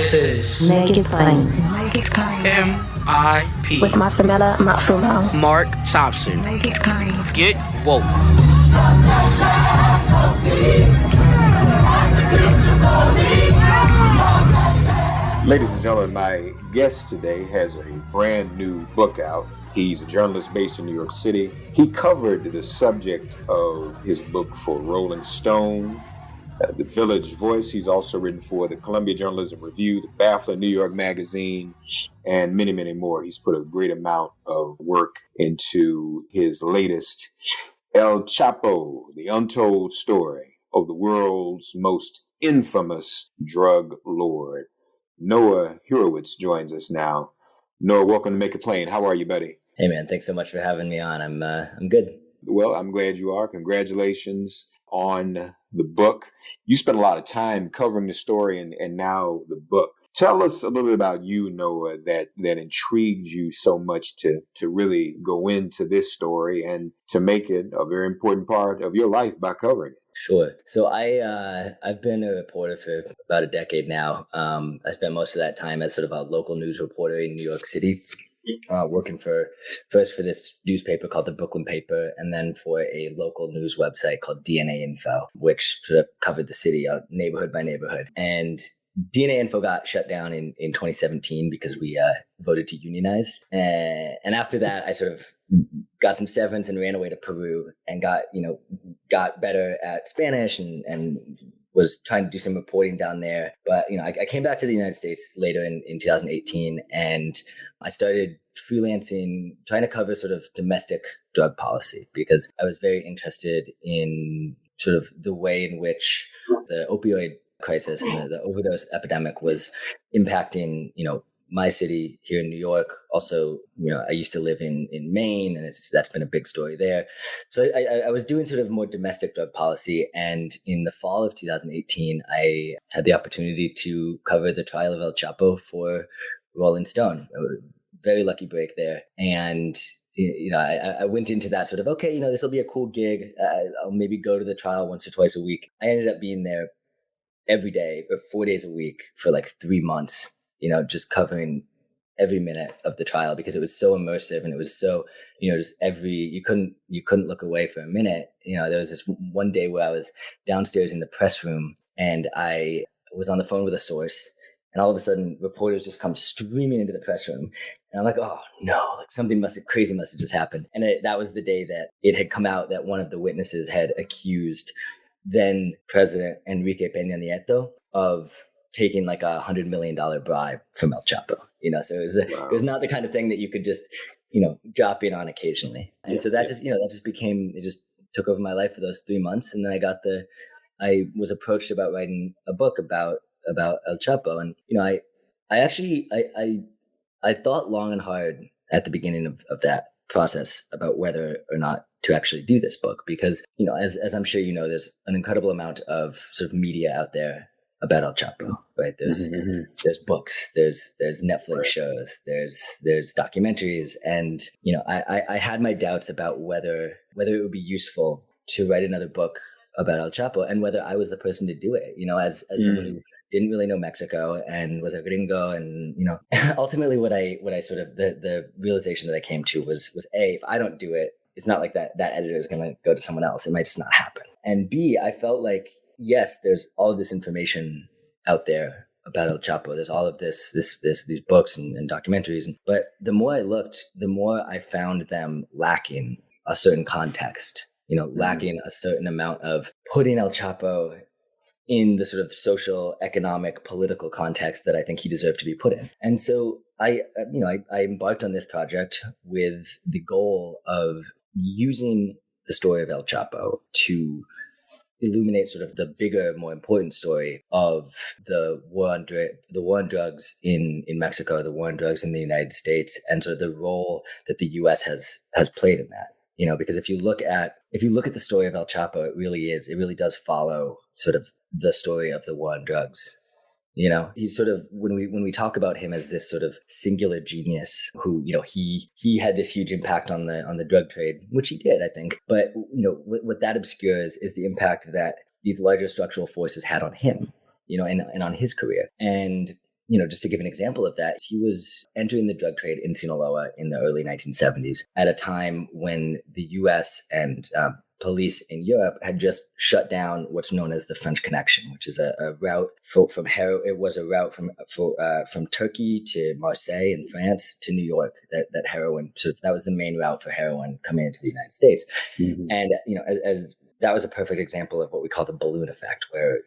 This is Make It Plain. Make It Plain. MIP With Masamela Matfumo. Mark Thompson. Make It Plain. Get woke. Ladies and gentlemen, my guest today has a brand new book out. He's a journalist based in New York City. He covered the subject of his book for Rolling Stone, The Village Voice. He's also written for the Columbia Journalism Review, the Baffler New York Magazine, and many, many more. He's put a great amount of work into his latest, El Chapo, the Untold Story of the world's most infamous drug lord. Noah Hurowitz joins us now. Noah, welcome to Make It Plain. How are you, buddy? Hey, man. Thanks so much for having me on. I'm good. Well, I'm glad you are. Congratulations on the book. You spent a lot of time covering the story and now the book. Tell us a little bit about you, Noah, that intrigued you so much to really go into this story and to make it a very important part of your life by covering it. Sure. So I've been a reporter for about a decade now. I spent most of that time as sort of a local news reporter in New York City, working first for this newspaper called the Brooklyn Paper, and then for a local news website called DNA Info, which sort of covered the city neighborhood by neighborhood. And DNA Info got shut down in 2017 because we voted to unionize. And after that, I sort of got some severance and ran away to Peru and got better at Spanish and was trying to do some reporting down there. But, I came back to the United States later in 2018, and I started freelancing, trying to cover sort of domestic drug policy, because I was very interested in sort of the way in which the opioid crisis and the overdose epidemic was impacting, my city here in New York. Also, I used to live in Maine, and that's been a big story there. So I was doing sort of more domestic drug policy. And in the fall of 2018, I had the opportunity to cover the trial of El Chapo for Rolling Stone. Very lucky break there. And I went into that sort of, okay, this will be a cool gig. I'll maybe go to the trial once or twice a week. I ended up being there every day, but 4 days a week for like 3 months, just covering every minute of the trial, because it was so immersive and it was so, just you couldn't look away for a minute. There was this one day where I was downstairs in the press room and I was on the phone with a source, and all of a sudden reporters just come streaming into the press room. And I'm like, oh no, like something crazy must have just happened. And that was the day that it had come out that one of the witnesses had accused then President Enrique Peña Nieto of taking like $100 million bribe from El Chapo. So it was not the kind of thing that you could just, drop in on occasionally. And so that just it just took over my life for those 3 months. And then I was approached about writing a book about El Chapo. And, I thought long and hard at the beginning of that process about whether or not to actually do this book, because, as I'm sure there's an incredible amount of sort of media out there about El Chapo, right? There's books, there's Netflix shows, there's documentaries, and I had my doubts about whether it would be useful to write another book about El Chapo, and whether I was the person to do it. As someone who didn't really know Mexico and was a gringo, and ultimately what I sort of the realization that I came to was A, if I don't do it, it's not like that editor is going to go to someone else. It might just not happen. And B, I felt like, yes, there's all of this information out there about El Chapo. There's all of these books and documentaries. But the more I looked, the more I found them lacking a certain context, lacking a certain amount of putting El Chapo in the sort of social, economic, political context that I think he deserved to be put in. And so I embarked on this project with the goal of using the story of El Chapo to illuminate sort of the bigger, more important story of the war on drugs in Mexico, the war on drugs in the United States, and sort of the role that the U.S. has played in that. Because if you look at the story of El Chapo, it really does follow sort of the story of the war on drugs. He's sort of, when we talk about him as this sort of singular genius who, he had this huge impact on the drug trade, which he did, I think. But, what that obscures is the impact that these larger structural forces had on him, and on his career. And, just to give an example of that, he was entering the drug trade in Sinaloa in the early 1970s at a time when the U.S. and police in Europe had just shut down what's known as the French Connection, which is a route from Turkey to Marseille in France to New York. That heroin that was the main route for heroin coming into the United States, and as that was a perfect example of what we call the balloon effect, where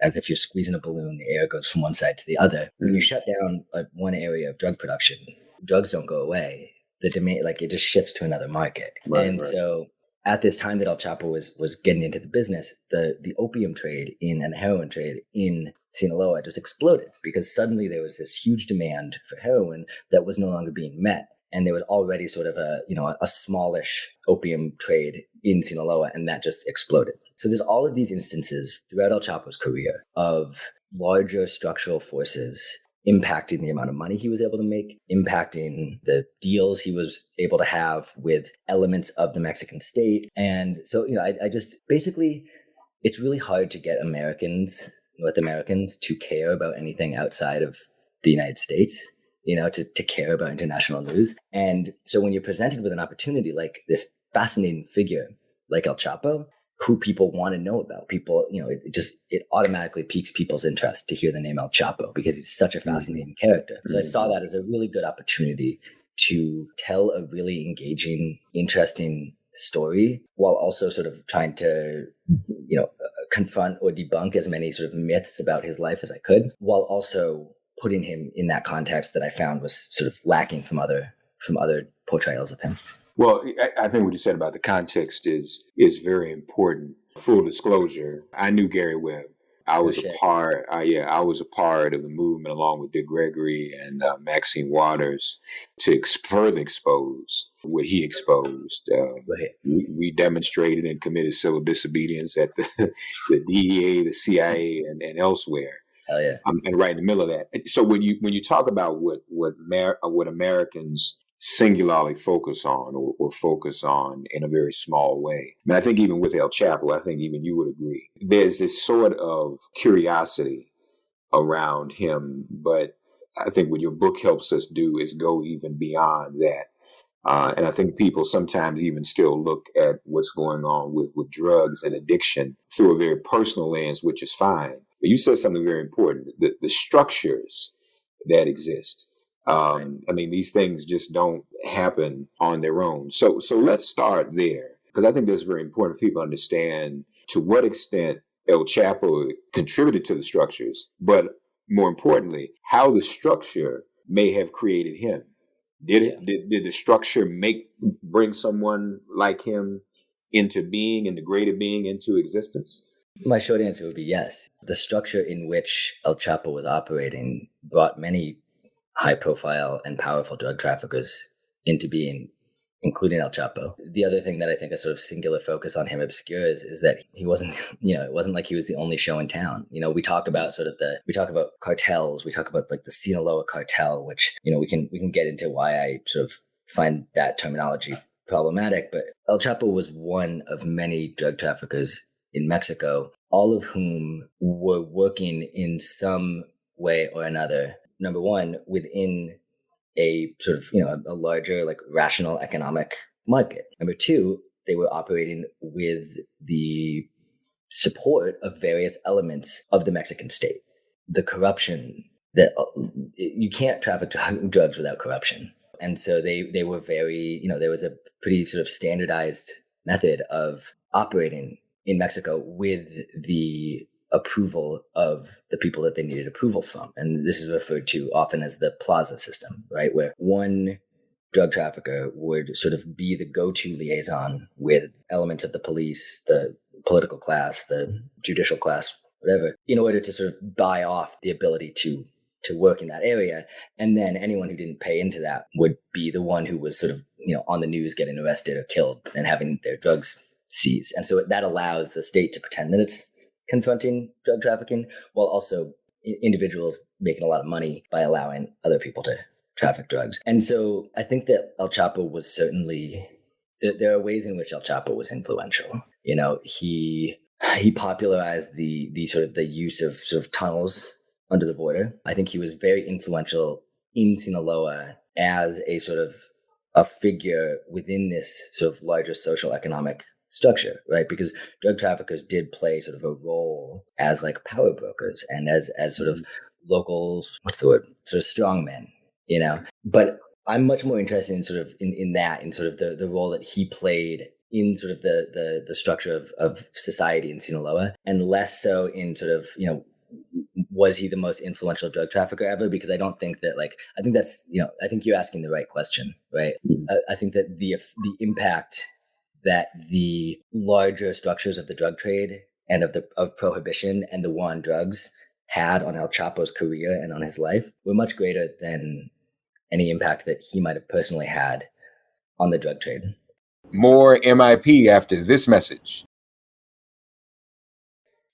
as if you're squeezing a balloon, the air goes from one side to the other. When you shut down one area of drug production, drugs don't go away. The demand, it just shifts to another market, So at this time that El Chapo was getting into the business, the opium trade and the heroin trade in Sinaloa just exploded because suddenly there was this huge demand for heroin that was no longer being met. And there was already sort of a smallish opium trade in Sinaloa, and that just exploded. So there's all of these instances throughout El Chapo's career of larger structural forces impacting the amount of money he was able to make, impacting the deals he was able to have with elements of the Mexican state. And so, I just basically, it's really hard to get North Americans to care about anything outside of the United States, to care about international news. And so when you're presented with an opportunity like this fascinating figure like El Chapo, who people want to know about, it automatically piques people's interest to hear the name El Chapo because he's such a fascinating character. So I saw that as a really good opportunity to tell a really engaging, interesting story while also sort of trying to, confront or debunk as many sort of myths about his life as I could, while also putting him in that context that I found was sort of lacking from other portrayals of him. Well, I think what you said about the context is very important. Full disclosure, I knew Gary Webb. I was a part of the movement along with Dick Gregory and Maxine Waters to further expose what he exposed. We demonstrated and committed civil disobedience at the DEA, the CIA, and elsewhere. Hell yeah! And right in the middle of that. So when you talk about what Americans singularly focus on or focus on in a very small way. I mean, I think even with El Chapo, I think even you would agree, there's this sort of curiosity around him. But I think what your book helps us do is go even beyond that. And I think people sometimes even still look at what's going on with drugs and addiction through a very personal lens, which is fine. But you said something very important, the structures that exist. I mean, these things just don't happen on their own. So let's start there, because I think that's very important for people to understand to what extent El Chapo contributed to the structures, but more importantly, how the structure may have created him. Did the structure bring someone like him into being, into greater being, into existence? My short answer would be yes. The structure in which El Chapo was operating brought many high-profile and powerful drug traffickers into being, including El Chapo. The other thing that I think a sort of singular focus on him obscures is that he wasn't, it wasn't like he was the only show in town. We talk about cartels, we talk about like the Sinaloa cartel, which, we can get into why I sort of find that terminology problematic. But El Chapo was one of many drug traffickers in Mexico, all of whom were working in some way or another, number one, within a sort of, a larger, like, rational economic market. Number two, they were operating with the support of various elements of the Mexican state. The corruption that you can't traffic drugs without corruption. And so they were very, there was a pretty sort of standardized method of operating in Mexico with the approval of the people that they needed approval from. And this is referred to often as the plaza system, right? Where one drug trafficker would sort of be the go-to liaison with elements of the police, the political class, the judicial class, whatever, in order to sort of buy off the ability to work in that area. And then anyone who didn't pay into that would be the one who was sort of, on the news getting arrested or killed and having their drugs seized. And so that allows the state to pretend that it's confronting drug trafficking, while also individuals making a lot of money by allowing other people to traffic drugs. And so I think that El Chapo was certainly, there are ways in which El Chapo was influential. He popularized the sort of the use of sort of tunnels under the border. I think he was very influential in Sinaloa as a sort of a figure within this sort of larger social economic structure, right? Because drug traffickers did play sort of a role as like power brokers and as sort of local, what's the word, sort of strongmen, you know. But I'm much more interested in sort of in sort of the role that he played in sort of the structure of society in Sinaloa, and less so in sort of, you know, was he the most influential drug trafficker ever? Because I don't think that, like, I think that's, you know, I think you're asking the right question, right? I think that the impact that the larger structures of the drug trade and of prohibition and the war on drugs had on El Chapo's career and on his life were much greater than any impact that he might have personally had on the drug trade. More MIP after this message.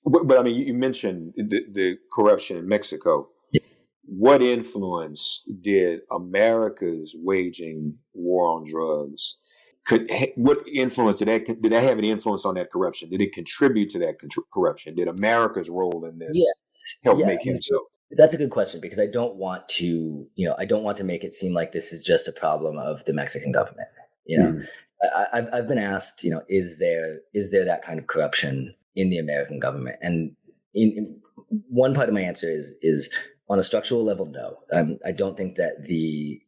But I mean, you mentioned the corruption in Mexico. Yeah. What influence did America's waging war on drugs? What influence did that have any influence on that corruption? Did it contribute to that corruption? Did America's role in this help make him so? That's a good question, because I don't want to make it seem like this is just a problem of the Mexican government. You know, I've been asked, you know, is there that kind of corruption in the American government? And in one part of my answer is on a structural level, no. I don't think that the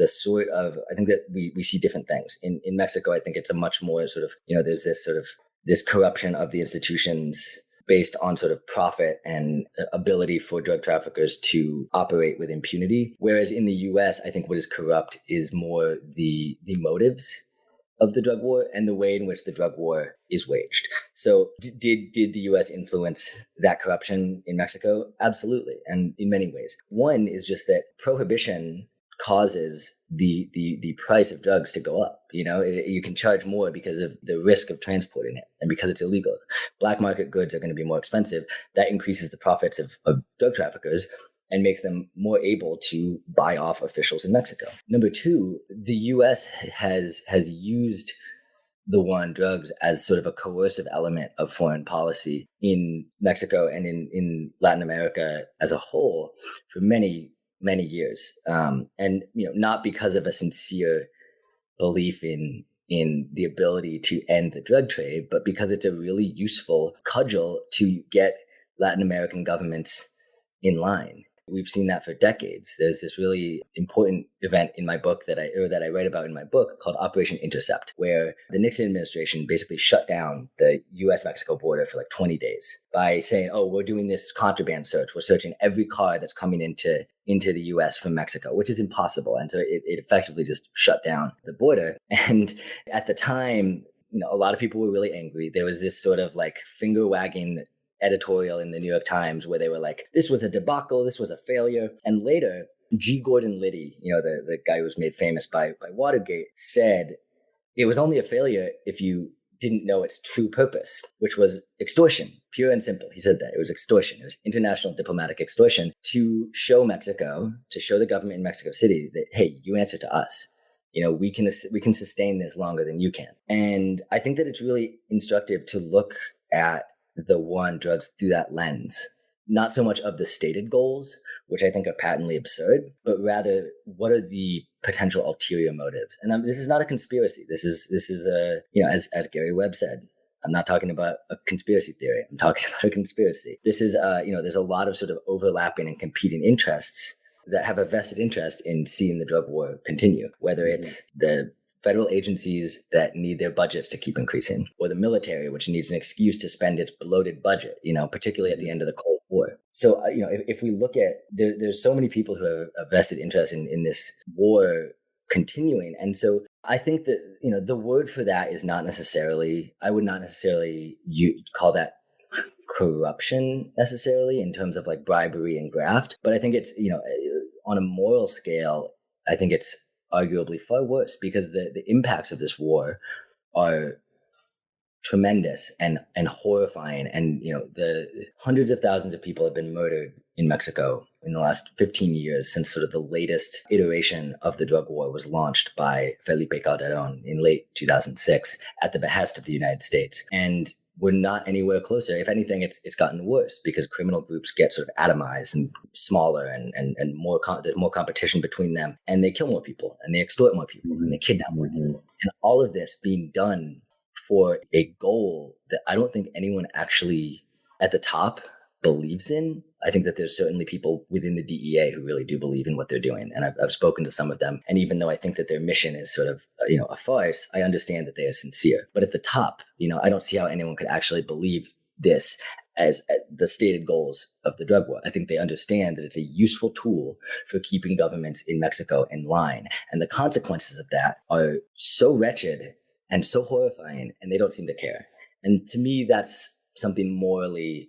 sort of, I think that we see different things in Mexico. I think it's a much more sort of, you know, there's this sort of this corruption of the institutions based on sort of profit and ability for drug traffickers to operate with impunity. Whereas in the US, I think what is corrupt is more the motives of the drug war and the way in which the drug war is waged. So did the US influence that corruption in Mexico? Absolutely. And in many ways. One is just that prohibition causes the price of drugs to go up. You know, you can charge more because of the risk of transporting it and because it's illegal. Black market goods are going to be more expensive. That increases the profits of drug traffickers and makes them more able to buy off officials in Mexico. Number two, the US has used the war on drugs as sort of a coercive element of foreign policy in Mexico and in Latin America as a whole for many years. And, you know, not because of a sincere belief in the ability to end the drug trade, but because it's a really useful cudgel to get Latin American governments in line. We've seen that for decades. There's this really important event in my book that I write about in my book called Operation Intercept, where the Nixon administration basically shut down the US-Mexico border for like 20 days by saying, oh, we're doing this contraband search. We're searching every car that's coming into the US from Mexico, which is impossible. And so it effectively just shut down the border. And at the time, you know, a lot of people were really angry. There was this sort of like finger wagging editorial in the New York Times where they were like, this was a debacle, this was a failure. And later, G. Gordon Liddy, you know, the guy who was made famous by Watergate, said it was only a failure if you didn't know its true purpose, which was extortion, pure and simple. He said that it was extortion. It was international diplomatic extortion to show Mexico, to show the government in Mexico City that, hey, you answer to us. You know, we can sustain this longer than you can. And I think that it's really instructive to look at the war on drugs through that lens, not so much of the stated goals, which I think are patently absurd, but rather what are the potential ulterior motives? And this is not a conspiracy. This is a, you know, as Gary Webb said, I'm not talking about a conspiracy theory. I'm talking about a conspiracy. This is, you know, there's a lot of sort of overlapping and competing interests that have a vested interest in seeing the drug war continue, whether it's the federal agencies that need their budgets to keep increasing, or the military, which needs an excuse to spend its bloated budget, you know, particularly at the end of the Cold War. So, you know, if we look at, there's so many people who have a vested interest in this war continuing. And so I think that, you know, the word for that is not necessarily, I would not necessarily call that corruption necessarily in terms of like bribery and graft. But I think it's, you know, on a moral scale, I think it's arguably far worse because the impacts of this war are tremendous and horrifying. And, you know, the hundreds of thousands of people have been murdered in Mexico in the last 15 years since sort of the latest iteration of the drug war was launched by Felipe Calderon in late 2006 at the behest of the United States. And we're not anywhere closer. If anything, it's gotten worse because criminal groups get sort of atomized and smaller and more there's more competition between them, and they kill more people and they extort more people and they kidnap more people. And all of this being done for a goal that I don't think anyone actually at the top believes in. I think that there's certainly people within the DEA who really do believe in what they're doing. And I've spoken to some of them. And even though I think that their mission is sort of, a farce, I understand that they are sincere. But at the top, I don't see how anyone could actually believe this as the stated goals of the drug war. I think they understand that it's a useful tool for keeping governments in Mexico in line. And the consequences of that are so wretched and so horrifying, and they don't seem to care. And to me, that's something morally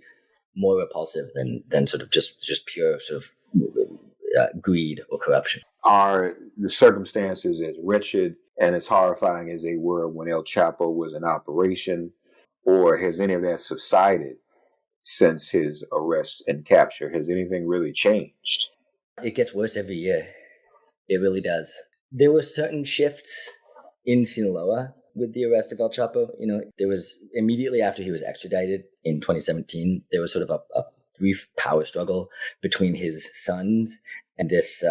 more repulsive than sort of just pure sort of greed or corruption. Are the circumstances as wretched and as horrifying as they were when El Chapo was in operation, or has any of that subsided since his arrest and capture? Has anything really changed? It gets worse every year. It really does. There were certain shifts in Sinaloa with the arrest of El Chapo. There was immediately after he was extradited in 2017, there was sort of a brief power struggle between his sons and this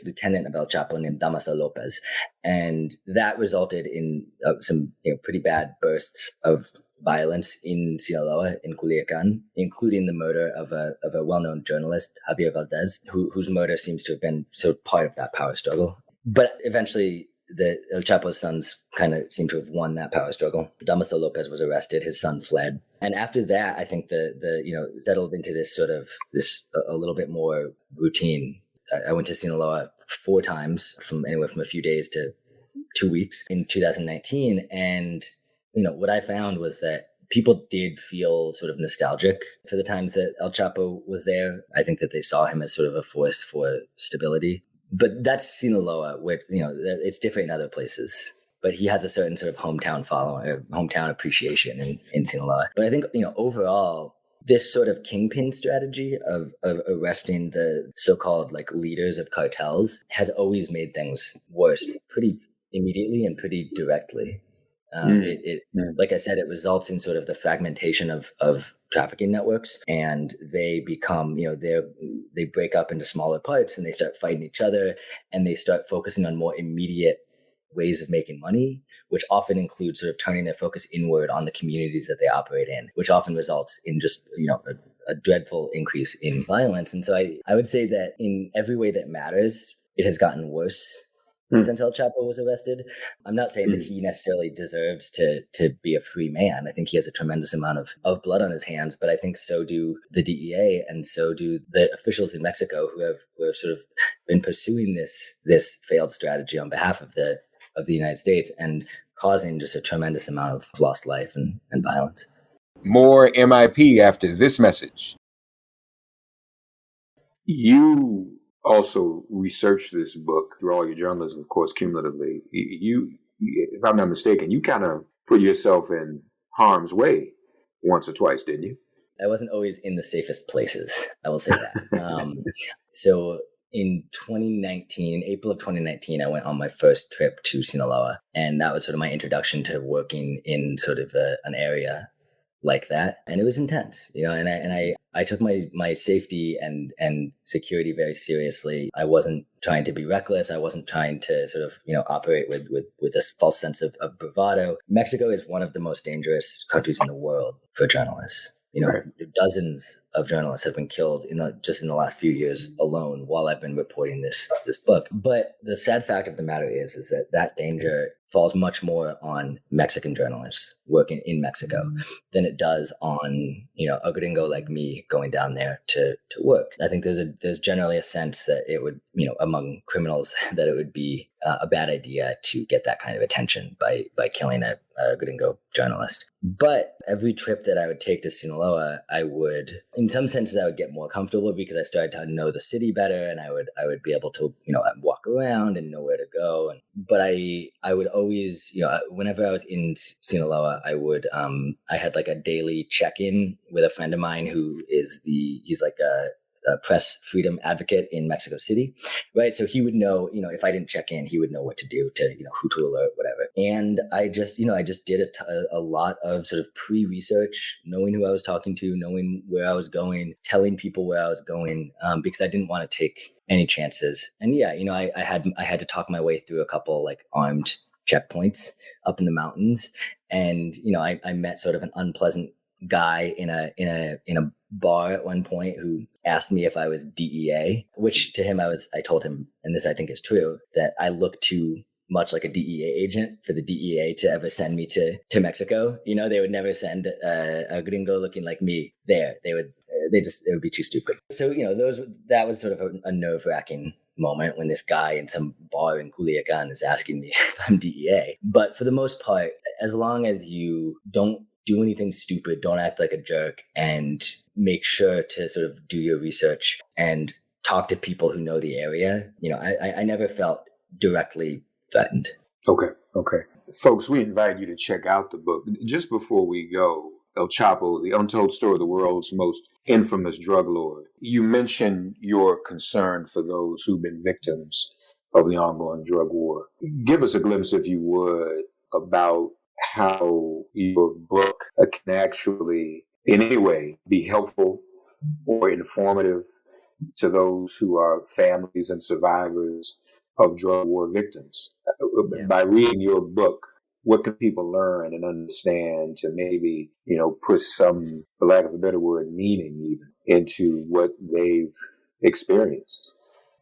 lieutenant of El Chapo named Damaso Lopez. And that resulted in some pretty bad bursts of violence in Sinaloa, in Culiacan, including the murder of a well-known journalist, Javier Valdez, whose murder seems to have been sort of part of that power struggle. But eventually, the El Chapo's sons kind of seem to have won that power struggle. Damaso Lopez was arrested. His son fled. And after that, I think the settled into this sort of a little bit more routine. I went to Sinaloa 4 times, from anywhere from a few days to 2 weeks in 2019. And, what I found was that people did feel sort of nostalgic for the times that El Chapo was there. I think that they saw him as sort of a force for stability. But that's Sinaloa, where, it's different in other places. But he has a certain sort of hometown following, hometown appreciation in Sinaloa. But I think, overall, this sort of kingpin strategy of arresting the so-called leaders of cartels has always made things worse pretty immediately and pretty directly. Like I said, it results in sort of the fragmentation of trafficking networks, and they become, they break up into smaller parts and they start fighting each other, and they start focusing on more immediate ways of making money, which often includes sort of turning their focus inward on the communities that they operate in, which often results in just, a dreadful increase in violence. And so I would say that in every way that matters, it has gotten worse since El Chapo was arrested. I'm not saying that he necessarily deserves to be a free man. I think he has a tremendous amount of blood on his hands, but I think so do the DEA and so do the officials in Mexico who have sort of been pursuing this failed strategy on behalf of the United States and causing just a tremendous amount of lost life and violence. More MIP after this message. You also researched this book through all your journalism, of course, cumulatively. You, if I'm not mistaken, you kind of put yourself in harm's way once or twice, didn't you? I wasn't always in the safest places, I will say that. So in 2019, April of 2019, I went on my first trip to Sinaloa, and that was sort of my introduction to working in sort of an area like that. And it was intense, and I took my safety and security very seriously. I wasn't trying to be reckless. I wasn't trying to sort of, operate with this false sense of bravado. Mexico is one of the most dangerous countries in the world for journalists. Right. Dozens of journalists have been killed just in the last few years alone while I've been reporting this book. But the sad fact of the matter is that danger falls much more on Mexican journalists working in Mexico than it does on, a gringo like me going down there to work. I think there's generally a sense that it would, among criminals, that it would be a bad idea to get that kind of attention by killing a gringo journalist. But every trip that I would take to Sinaloa, I would, in some senses, I would get more comfortable because I started to know the city better, and I would be able to, walk around and know where to go. But I would always, whenever I was in Sinaloa, I had like a daily check-in with a friend of mine he's like a a press freedom advocate in Mexico City, right? So he would know, if I didn't check in, he would know what to do to, who to alert, whatever. And I just did a lot of sort of pre-research, knowing who I was talking to, knowing where I was going, telling people where I was going, because I didn't want to take any chances. And yeah, I had to talk my way through a couple like armed checkpoints up in the mountains. And, I met sort of an unpleasant guy in a bar at one point who asked me if I was DEA, which to him I told him, and this I think is true, that I look too much like a DEA agent for the DEA to ever send me to Mexico. They would never send a gringo looking like me there. It would be too stupid. So, that was sort of a nerve-wracking moment when this guy in some bar in Culiacan is asking me if I'm DEA. But for the most part, as long as you don't do anything stupid, don't act like a jerk, and make sure to sort of do your research and talk to people who know the area. I never felt directly threatened. Okay. Folks, we invite you to check out the book. Just before we go, El Chapo, The Untold Story of the World's Most Infamous Drug Lord. You mentioned your concern for those who've been victims of the ongoing drug war. Give us a glimpse, if you would, about how your book can actually in any way be helpful or informative to those who are families and survivors of drug war victims. Yeah. By reading your book, what can people learn and understand to maybe, put some, for lack of a better word, meaning even into what they've experienced?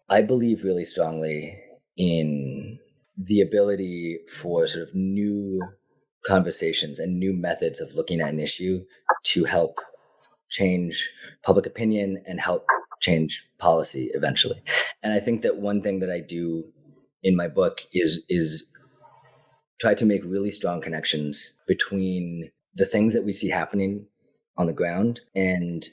I believe really strongly in the ability for sort of new conversations and new methods of looking at an issue to help change public opinion and help change policy eventually. And I think that one thing that I do in my book is try to make really strong connections between the things that we see happening on the ground and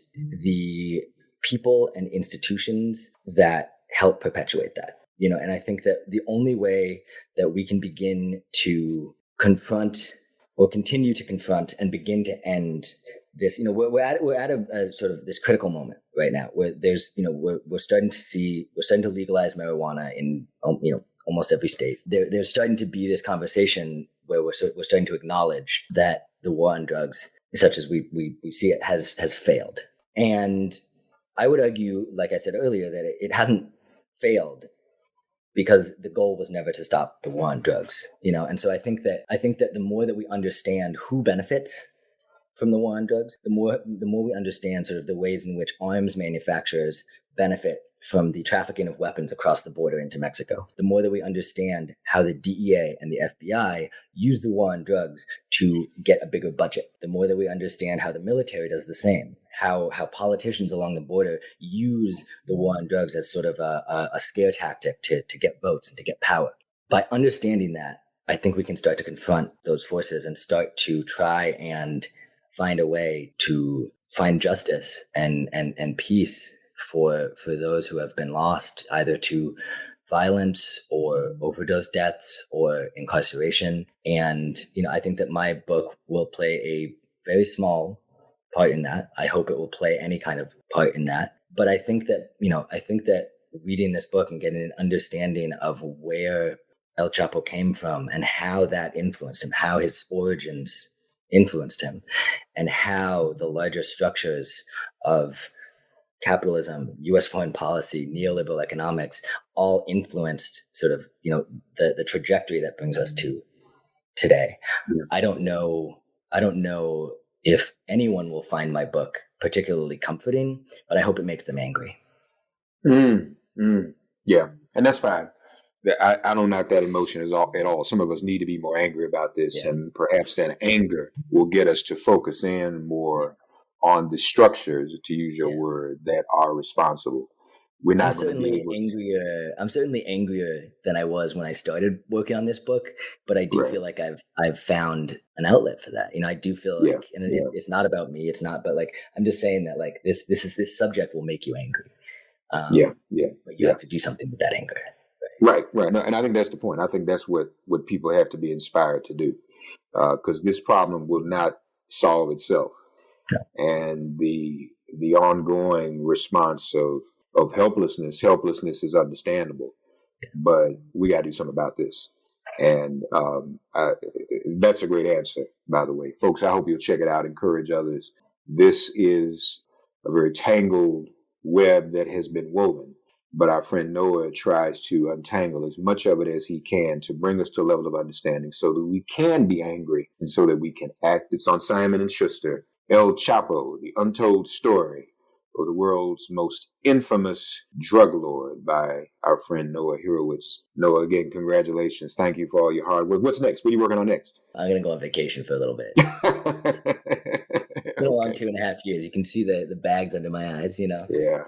the people and institutions that help perpetuate that. And I think that the only way that we can begin to confront or continue to confront and begin to end this, we're at a sort of this critical moment right now where there's, we're starting to legalize marijuana in, almost every state. There's starting to be this conversation where we're starting to acknowledge that the war on drugs, such as we see it, has failed. And I would argue, like I said earlier, that it hasn't failed because the goal was never to stop the war on drugs, And so I think that the more that we understand who benefits from the war on drugs, the more we understand sort of the ways in which arms manufacturers benefit from the trafficking of weapons across the border into Mexico, the more that we understand how the DEA and the FBI use the war on drugs to get a bigger budget, the more that we understand how the military does the same, how politicians along the border use the war on drugs as sort of a scare tactic to get votes and to get power. By understanding that, I think we can start to confront those forces and start to try and find a way to find justice and peace for those who have been lost either to violence or overdose deaths or incarceration. And, I think that my book will play a very small part in that. I hope it will play any kind of part in that. But I think that, reading this book and getting an understanding of where El Chapo came from and how that influenced him, how his origins influenced him, and how the larger structures of capitalism, U.S. foreign policy, neoliberal economics, all influenced sort of, the trajectory that brings us to today. Yeah. I don't know if anyone will find my book particularly comforting, but I hope it makes them angry. Yeah, and that's fine. I don't knock that emotion at all. Some of us need to be more angry about this, yeah. And perhaps that anger will get us to focus in more on the structures, to use your word, that are responsible. We're not certainly angrier. I'm certainly angrier than I was when I started working on this book, but I do feel like I've found an outlet for that. I do feel like, and it's not about me. It's not, but like I'm just saying that like this subject will make you angry. But you have to do something with that anger. Right. No, and I think that's the point. I think that's what people have to be inspired to do, because this problem will not solve itself. No. And the the ongoing response of helplessness. Helplessness is understandable, but we got to do something about this. And that's a great answer, by the way. Folks, I hope you'll check it out, encourage others. This is a very tangled web that has been woven, but our friend Noah tries to untangle as much of it as he can to bring us to a level of understanding so that we can be angry and so that we can act. It's on Simon & Schuster, El Chapo, The Untold Story of the World's Most Infamous Drug Lord by our friend Noah Hurowitz. Noah, again, congratulations. Thank you for all your hard work. What's next? What are you working on next? I'm going to go on vacation for a little bit. Been a long 2.5 years. You can see the bags under my eyes, Yeah.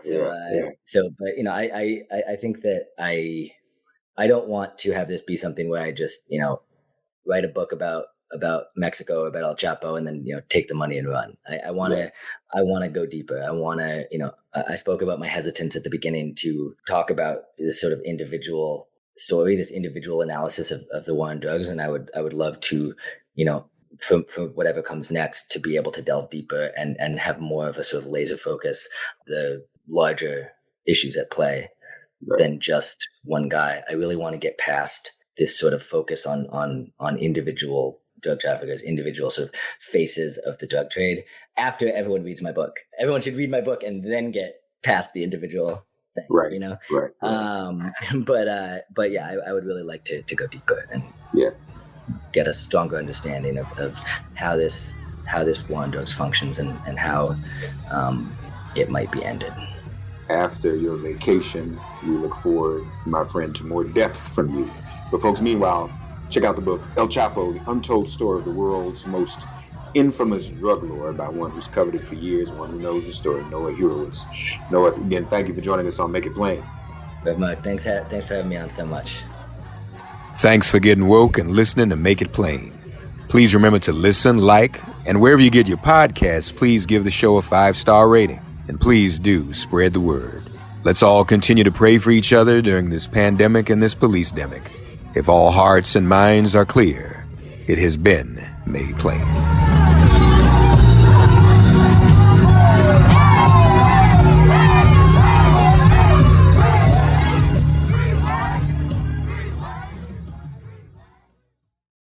So, but I think that I don't want to have this be something where I just write a book about Mexico or about El Chapo and then take the money and run. I want to go deeper. I want to I spoke about my hesitance at the beginning to talk about this sort of individual story, this individual analysis of the war on drugs, and I would love to from whatever comes next to be able to delve deeper and have more of a sort of laser focus, the larger issues at play than just one guy. I really want to get past this sort of focus on individual drug traffickers, individual sort of faces of the drug trade. After everyone reads my book, everyone should read my book and then get past the individual thing. Right. But yeah, I would really like to go deeper and get a stronger understanding of how this war on drugs functions and how it might be ended. After your vacation, we look forward, my friend, to more depth from you. But folks, meanwhile, check out the book, El Chapo, The Untold Story of the World's Most Infamous Drug Lord, by one who's covered it for years, one who knows the story, Noah Hurowitz. Noah, again, thank you for joining us on Make It Plain. But Mark, thanks for having me on so much. Thanks for getting woke and listening to Make It Plain. Please remember to listen, like, and wherever you get your podcasts, please give the show a 5-star rating. And please do spread the word. Let's all continue to pray for each other during this pandemic and this police-demic. If all hearts and minds are clear, it has been made plain.